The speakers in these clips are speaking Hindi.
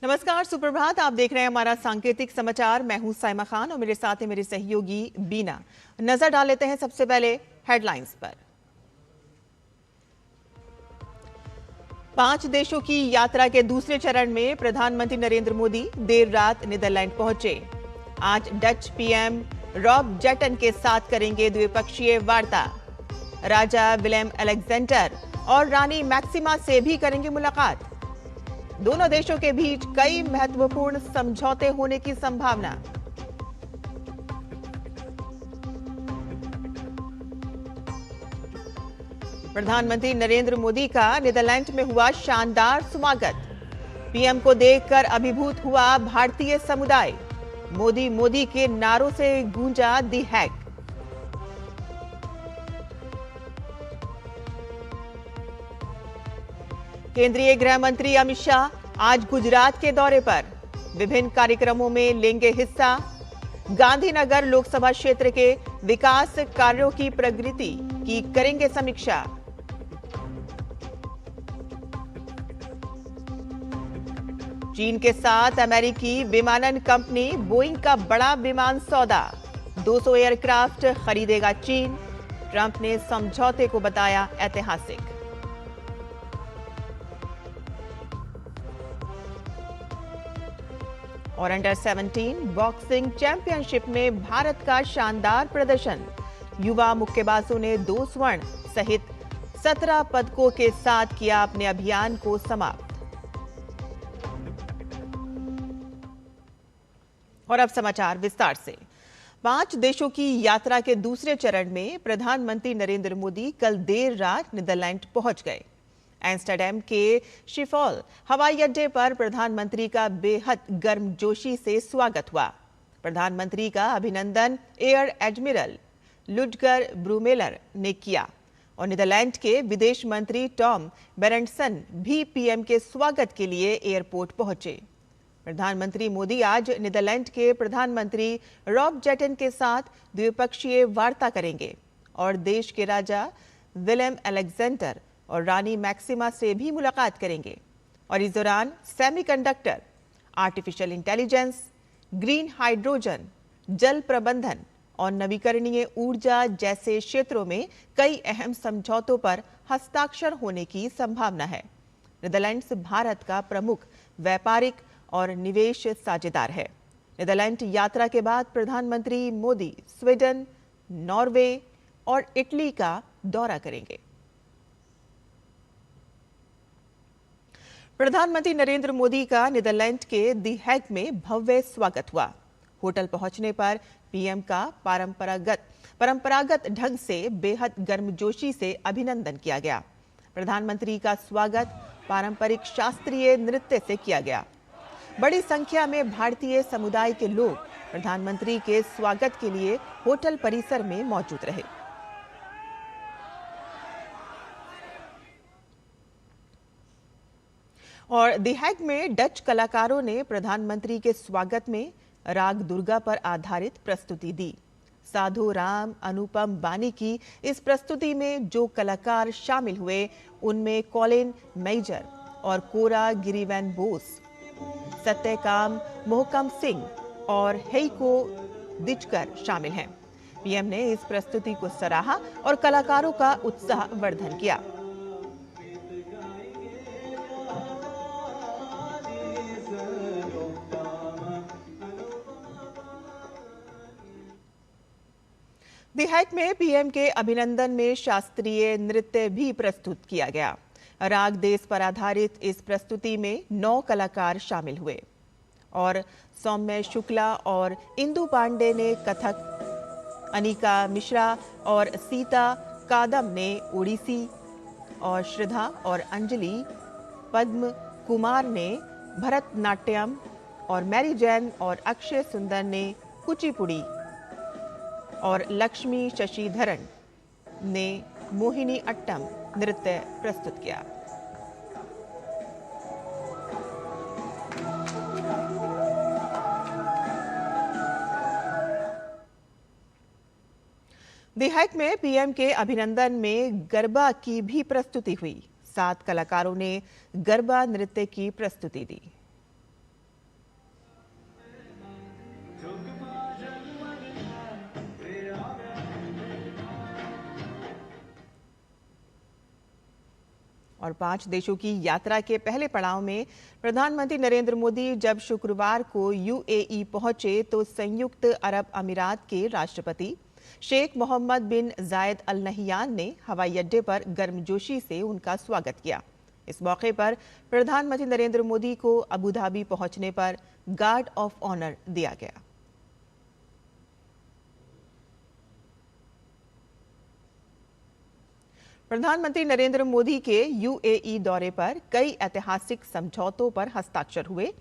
नमस्कार, सुप्रभात। आप देख रहे हैं हमारा सांकेतिक समाचार। मैं हूं साइमा खान और मेरे साथ है मेरी सहयोगी बीना। नजर डाल लेते हैं सबसे पहले हेडलाइंस पर। 5 देशों की यात्रा के दूसरे चरण में प्रधानमंत्री नरेंद्र मोदी देर रात नीदरलैंड पहुंचे। आज डच पीएम रॉब जेटन के साथ करेंगे द्विपक्षीय वार्ता। राजा विलेम अलेक्जेंडर और रानी मैक्सिमा से भी करेंगे मुलाकात। दोनों देशों के बीच कई महत्वपूर्ण समझौते होने की संभावना। प्रधानमंत्री नरेंद्र मोदी का नीदरलैंड में हुआ शानदार स्वागत। पीएम को देखकर अभिभूत हुआ भारतीय समुदाय। मोदी मोदी के नारों से गूंजा दी हैग। केंद्रीय गृह मंत्री अमित शाह आज गुजरात के दौरे पर। विभिन्न कार्यक्रमों में लेंगे हिस्सा। गांधीनगर लोकसभा क्षेत्र के विकास कार्यों की प्रगति की करेंगे समीक्षा। चीन के साथ अमेरिकी विमानन कंपनी बोइंग का बड़ा विमान सौदा। 200 एयरक्राफ्ट खरीदेगा चीन। ट्रंप ने समझौते को बताया ऐतिहासिक। और अंडर 17 बॉक्सिंग चैंपियनशिप में भारत का शानदार प्रदर्शन। युवा मुक्केबाजों ने 2 स्वर्ण सहित 17 पदकों के साथ किया अपने अभियान को समाप्त। और अब समाचार विस्तार से। 5 देशों की यात्रा के दूसरे चरण में प्रधानमंत्री नरेंद्र मोदी कल देर रात नीदरलैंड पहुंच गए। एम्स्टर्डम के शिफॉल हवाई अड्डे पर प्रधानमंत्री का बेहद गर्मजोशी से स्वागत हुआ। प्रधानमंत्री का अभिनंदन एयर एडमिरल लुडगर ब्रूमेलर ने किया और नीदरलैंड के विदेश मंत्री टॉम बेरेंटसन भी पीएम के स्वागत के लिए एयरपोर्ट पहुंचे। प्रधानमंत्री मोदी आज नीदरलैंड के प्रधानमंत्री रॉब जेटन के साथ द्विपक्षीय वार्ता करेंगे और देश के राजा विलेम अलेक्जेंडर और रानी मैक्सिमा से भी मुलाकात करेंगे। और इस दौरान semiconductor, artificial intelligence, green hydrogen, जल प्रबंधन और नवीकरणीय ऊर्जा जैसे क्षेत्रों में कई अहम समझौतों पर हस्ताक्षर होने की संभावना है। नीदरलैंड्स भारत का प्रमुख व्यापारिक और निवेश साझेदार है। नीदरलैंड यात्रा के बाद प्रधानमंत्री मोदी स्वीडन, नॉर्वे और इटली का दौरा करेंगे। प्रधानमंत्री नरेंद्र मोदी का नीदरलैंड के दी हैग में भव्य स्वागत हुआ। होटल पहुंचने पर पीएम का परंपरागत ढंग से बेहद गर्मजोशी से अभिनंदन किया गया। प्रधानमंत्री का स्वागत पारंपरिक शास्त्रीय नृत्य से किया गया। बड़ी संख्या में भारतीय समुदाय के लोग प्रधानमंत्री के स्वागत के लिए होटल परिसर में मौजूद रहे। और दी हैग में डच कलाकारों ने प्रधानमंत्री के स्वागत में राग दुर्गा पर आधारित प्रस्तुति दी। साधु राम अनुपम बानी की इस प्रस्तुति में जो कलाकार शामिल हुए उनमें कॉलिन मेजर और कोरा गिरिवैन बोस, सत्यकाम मोहकम सिंह और हेइको दिचकर शामिल हैं। पीएम ने इस प्रस्तुति को सराहा और कलाकारों का उत्साह वर्धन किया। दी हैग में पीएम के अभिनंदन में शास्त्रीय नृत्य भी प्रस्तुत किया गया। राग देश पर आधारित इस प्रस्तुति में 9 कलाकार शामिल हुए और सौम्य शुक्ला और इंदु पांडे ने कथक, अनिका मिश्रा और सीता कादम ने ओडिसी और श्रद्धा और अंजलि पद्म कुमार ने भरतनाट्यम और मैरी जैन और अक्षय सुंदर ने कुचिपुड़ी और लक्ष्मी शशिधरन ने मोहिनी अट्टम नृत्य प्रस्तुत किया। दी हैग में पीएम के अभिनंदन में गरबा की भी प्रस्तुति हुई। 7 कलाकारों ने गरबा नृत्य की प्रस्तुति दी। और 5 देशों की यात्रा के पहले पड़ाव में प्रधानमंत्री नरेंद्र मोदी जब शुक्रवार को यूएई पहुंचे तो संयुक्त अरब अमीरात के राष्ट्रपति शेख मोहम्मद बिन जायद अल नहियान ने हवाई अड्डे पर गर्मजोशी से उनका स्वागत किया। इस मौके पर प्रधानमंत्री नरेंद्र मोदी को अबू धाबी पहुंचने पर गार्ड ऑफ ऑनर दिया गया। प्रधानमंत्री नरेंद्र मोदी के यूएई दौरे पर कई ऐतिहासिक समझौतों पर हस्ताक्षर हुए,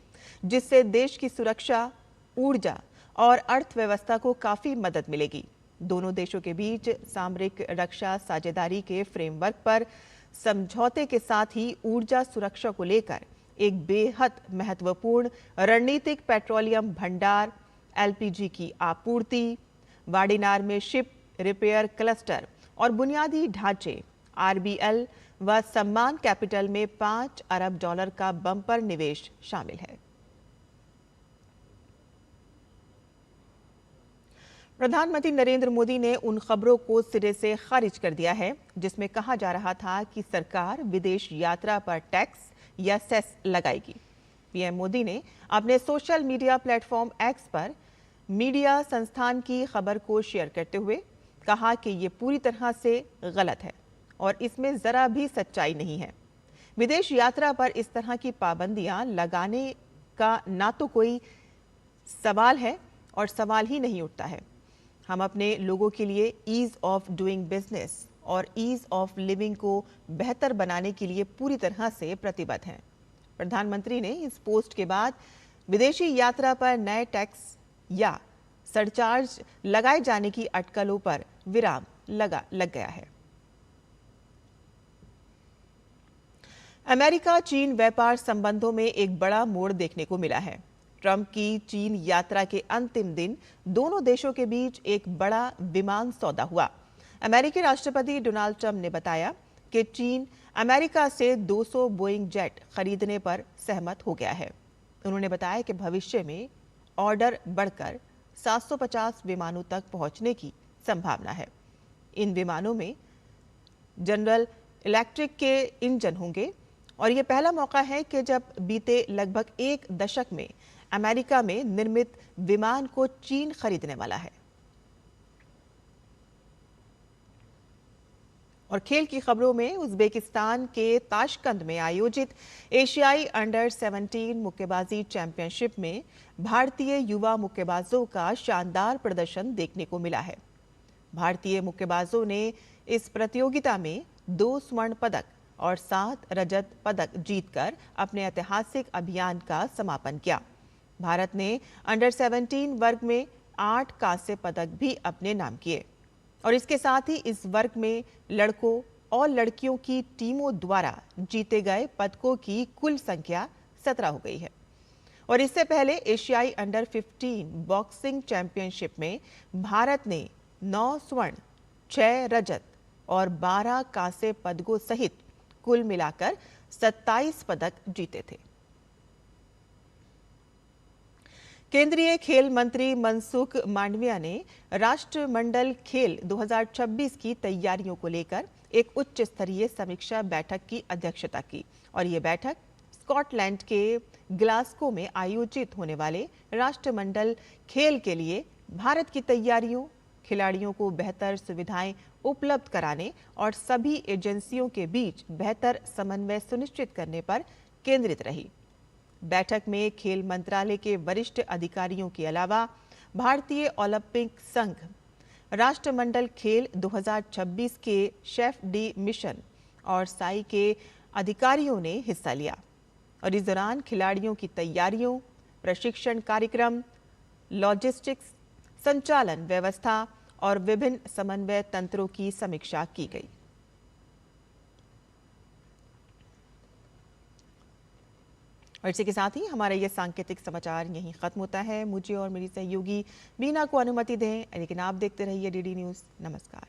जिससे देश की सुरक्षा, ऊर्जा और अर्थव्यवस्था को काफी मदद मिलेगी। दोनों देशों के बीच सामरिक रक्षा साझेदारी के फ्रेमवर्क पर समझौते के साथ ही ऊर्जा सुरक्षा को लेकर एक बेहद महत्वपूर्ण रणनीतिक पेट्रोलियम भंडार, एलपीजी की आपूर्ति, वाडिनार में शिप रिपेयर क्लस्टर और बुनियादी ढांचे आरबीएल व सम्मान कैपिटल में $5 अरब का बम्पर निवेश शामिल है। प्रधानमंत्री नरेंद्र मोदी ने उन खबरों को सिरे से खारिज कर दिया है जिसमें कहा जा रहा था कि सरकार विदेश यात्रा पर टैक्स या सेस लगाएगी। पीएम मोदी ने अपने सोशल मीडिया प्लेटफॉर्म एक्स पर मीडिया संस्थान की खबर को शेयर करते हुए कहा कि ये पूरी तरह से गलत है और इसमें जरा भी सच्चाई नहीं है। विदेश यात्रा पर इस तरह की पाबंदियां लगाने का ना तो कोई सवाल है और सवाल ही नहीं उठता है। हम अपने लोगों के लिए ईज ऑफ डूइंग बिजनेस और ईज ऑफ लिविंग को बेहतर बनाने के लिए पूरी तरह से प्रतिबद्ध हैं। प्रधानमंत्री ने इस पोस्ट के बाद विदेशी यात्रा पर नए टैक्स या सरचार्ज लगाए जाने की अटकलों पर विराम लग गया है। अमेरिका चीन व्यापार संबंधों में एक बड़ा मोड़ देखने को मिला है। ट्रंप की चीन यात्रा के अंतिम दिन दोनों देशों के बीच एक बड़ा विमान सौदा हुआ। अमेरिकी राष्ट्रपति डोनाल्ड ट्रंप ने बताया कि चीन अमेरिका से 200 बोइंग जेट खरीदने पर सहमत हो गया है। उन्होंने बताया कि भविष्य में ऑर्डर बढ़कर 750 विमानों तक पहुंचने की संभावना है। इन विमानों में जनरल इलेक्ट्रिक के इंजन होंगे और यह पहला मौका है कि जब बीते लगभग एक दशक में अमेरिका में निर्मित विमान को चीन खरीदने वाला है। और खेल की खबरों में उज्बेकिस्तान के ताशकंद में आयोजित एशियाई अंडर 17 मुक्केबाजी चैंपियनशिप में भारतीय युवा मुक्केबाजों का शानदार प्रदर्शन देखने को मिला है। भारतीय मुक्केबाजों ने इस प्रतियोगिता में 2 स्वर्ण पदक और 7 रजत पदक जीतकर अपने ऐतिहासिक अभियान का समापन किया। भारत ने अंडर 17 वर्ग में 8 कांस्य पदक भी अपने नाम किए और इसके साथ ही इस वर्ग में लड़कों और लड़कियों की टीमों द्वारा जीते गए पदकों की कुल संख्या 17 हो गई है। और इससे पहले एशियाई अंडर 15 बॉक्सिंग चैंपियनशिप में भारत ने 9 स्वर्ण, 6 रजत और 12 कांस्य पदकों सहित कुल मिलाकर 27 पदक जीते थे। केंद्रीय खेल मंत्री मनसुख मांडविया ने राष्ट्रमंडल खेल 2026 की तैयारियों को लेकर एक उच्च स्तरीय समीक्षा बैठक की अध्यक्षता की और ये बैठक स्कॉटलैंड के ग्लासगो में आयोजित होने वाले राष्ट्रमंडल खेल के लिए भारत की तैयारियों, खिलाड़ियों को बेहतर सुविधाएं उपलब्ध कराने और सभी एजेंसियों के बीच बेहतर समन्वय सुनिश्चित करने पर केंद्रित रही। बैठक में खेल मंत्रालय के वरिष्ठ अधिकारियों के अलावा भारतीय ओलंपिक संघ, राष्ट्रमंडल खेल 2026 के शेफ डी मिशन और साई के अधिकारियों ने हिस्सा लिया और इस दौरान खिलाड़ियों की तैयारियों, प्रशिक्षण कार्यक्रम, लॉजिस्टिक्स, संचालन व्यवस्था और विभिन्न समन्वय तंत्रों की समीक्षा की गई। और इसी के साथ ही हमारा यह सांकेतिक समाचार यहीं खत्म होता है। मुझे और मेरी सहयोगी बीना को अनुमति दें, लेकिन आप देखते रहिए डीडी न्यूज़। नमस्कार।